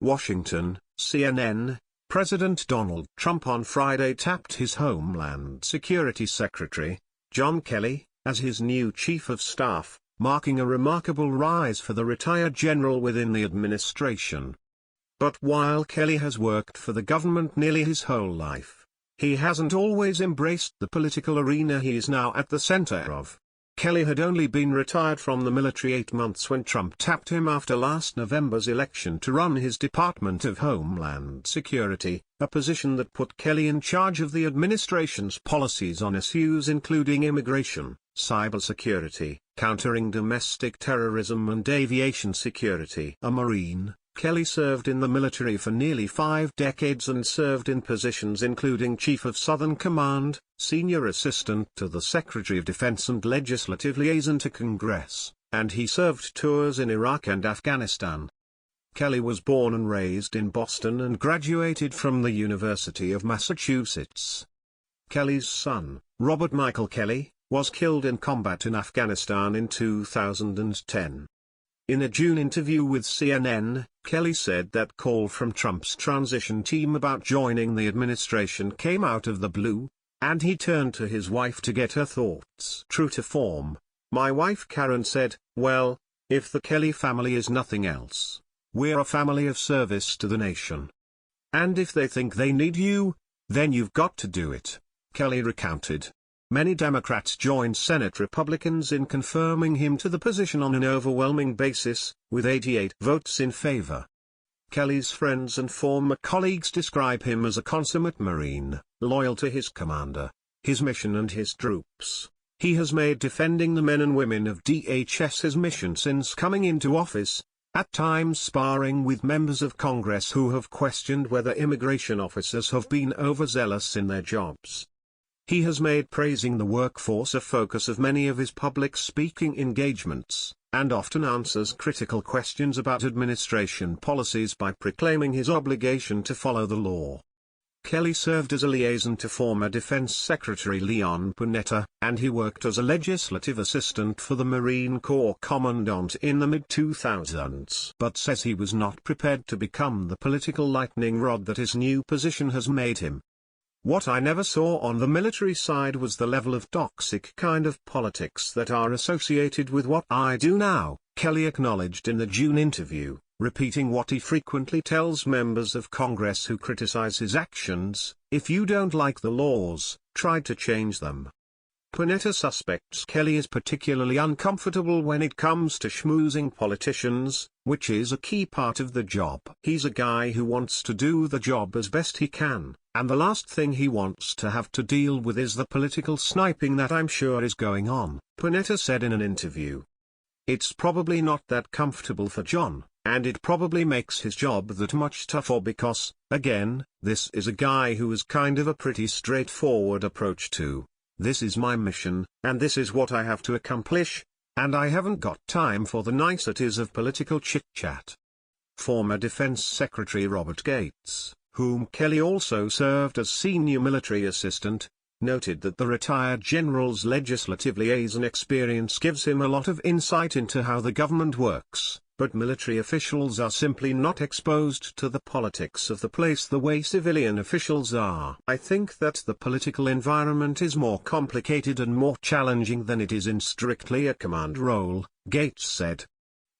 Washington, CNN. President Donald Trump on Friday tapped his Homeland Security Secretary, John Kelly, as his new chief of staff, marking a remarkable rise for the retired general within the administration. But while Kelly has worked for the government nearly his whole life, he hasn't always embraced the political arena he is now at the center of. Kelly had only been retired from the military 8 months when Trump tapped him after last November's election to run his Department of Homeland Security, a position that put Kelly in charge of the administration's policies on issues including immigration, cybersecurity, countering domestic terrorism and aviation security. A Marine, Kelly served in the military for nearly 5 decades and served in positions including Chief of Southern Command, Senior Assistant to the Secretary of Defense and Legislative Liaison to Congress, and he served tours in Iraq and Afghanistan. Kelly was born and raised in Boston and graduated from the University of Massachusetts. Kelly's son, Robert Michael Kelly, was killed in combat in Afghanistan in 2010. In a June interview with CNN, Kelly said that call from Trump's transition team about joining the administration came out of the blue, and he turned to his wife to get her thoughts. True to form, my wife Karen said, "Well, if the Kelly family is nothing else, we're a family of service to the nation. And if they think they need you, then you've got to do it," Kelly recounted. Many Democrats joined Senate Republicans in confirming him to the position on an overwhelming basis, with 88 votes in favor. Kelly's friends and former colleagues describe him as a consummate Marine, loyal to his commander, his mission and his troops. He has made defending the men and women of DHS his mission since coming into office, at times sparring with members of Congress who have questioned whether immigration officers have been overzealous in their jobs. He has made praising the workforce a focus of many of his public speaking engagements, and often answers critical questions about administration policies by proclaiming his obligation to follow the law. Kelly served as a liaison to former Defense Secretary Leon Panetta, and he worked as a legislative assistant for the Marine Corps Commandant in the mid-2000s. But says he was not prepared to become the political lightning rod that his new position has made him. "What I never saw on the military side was the level of toxic kind of politics that are associated with what I do now," Kelly acknowledged in the June interview, repeating what he frequently tells members of Congress who criticize his actions: "If you don't like the laws, try to change them." Panetta suspects Kelly is particularly uncomfortable when it comes to schmoozing politicians, which is a key part of the job. He's a guy who wants to do the job as best he can, and the last thing he wants to have to deal with is the political sniping that I'm sure is going on, Panetta said in an interview. It's probably not that comfortable for John, and it probably makes his job that much tougher because, again, this is a guy who has kind of a pretty straightforward approach to, "This is my mission, and this is what I have to accomplish, and I haven't got time for the niceties of political chit-chat." Former Defense Secretary Robert Gates, whom Kelly also served as senior military assistant, noted that the retired general's legislative liaison experience gives him a lot of insight into how the government works, but military officials are simply not exposed to the politics of the place the way civilian officials are. "I think that the political environment is more complicated and more challenging than it is in strictly a command role," Gates said.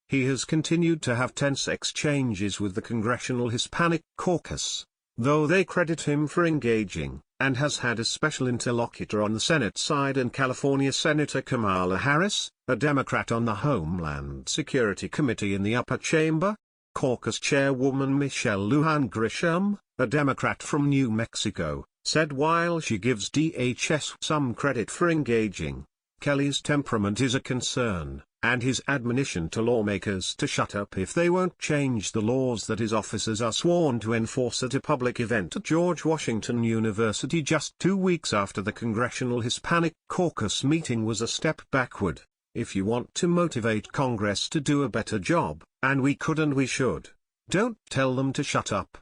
He has continued to have tense exchanges with the Congressional Hispanic Caucus, though they credit him for engaging, and has had a special interlocutor on the Senate side in California Senator Kamala Harris, a Democrat on the Homeland Security Committee in the upper chamber. Caucus chairwoman Michelle Lujan Grisham, a Democrat from New Mexico, said while she gives DHS some credit for engaging, Kelly's temperament is a concern, and his admonition to lawmakers to shut up if they won't change the laws that his officers are sworn to enforce at a public event at George Washington University just 2 weeks after the Congressional Hispanic Caucus meeting was a step backward. "If you want to motivate Congress to do a better job, and we could and we should, don't tell them to shut up.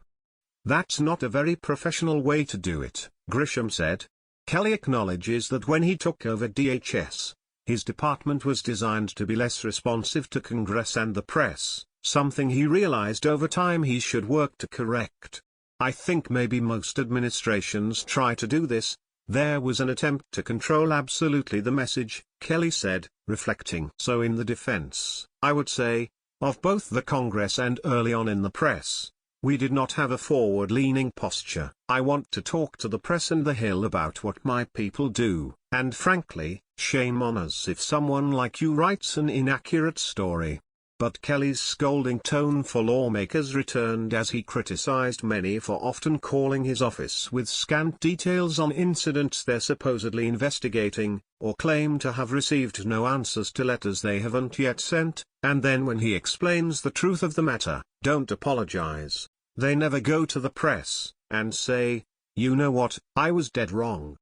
That's not a very professional way to do it," Grisham said. Kelly acknowledges that when he took over DHS, his department was designed to be less responsive to Congress and the press, something he realized over time he should work to correct. I think maybe most administrations try to do this. There was an attempt to control absolutely the message, Kelly said, reflecting. So in the defense, I would say, of both the Congress and early on in the press, we did not have a forward-leaning posture. I want to talk to the press and the Hill about what my people do, and frankly, shame on us if someone like you writes an inaccurate story. But Kelly's scolding tone for lawmakers returned as he criticized many for often calling his office with scant details on incidents they're supposedly investigating, or claim to have received no answers to letters they haven't yet sent, and then when he explains the truth of the matter, don't apologize. They never go to the press and say, you know what, I was dead wrong.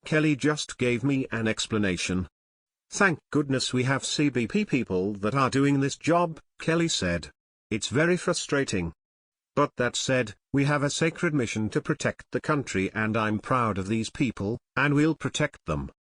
Kelly just gave me an explanation. Thank goodness we have CBP people that are doing this job, Kelly said. It's very frustrating. But that said, we have a sacred mission to protect the country and I'm proud of these people, and we'll protect them.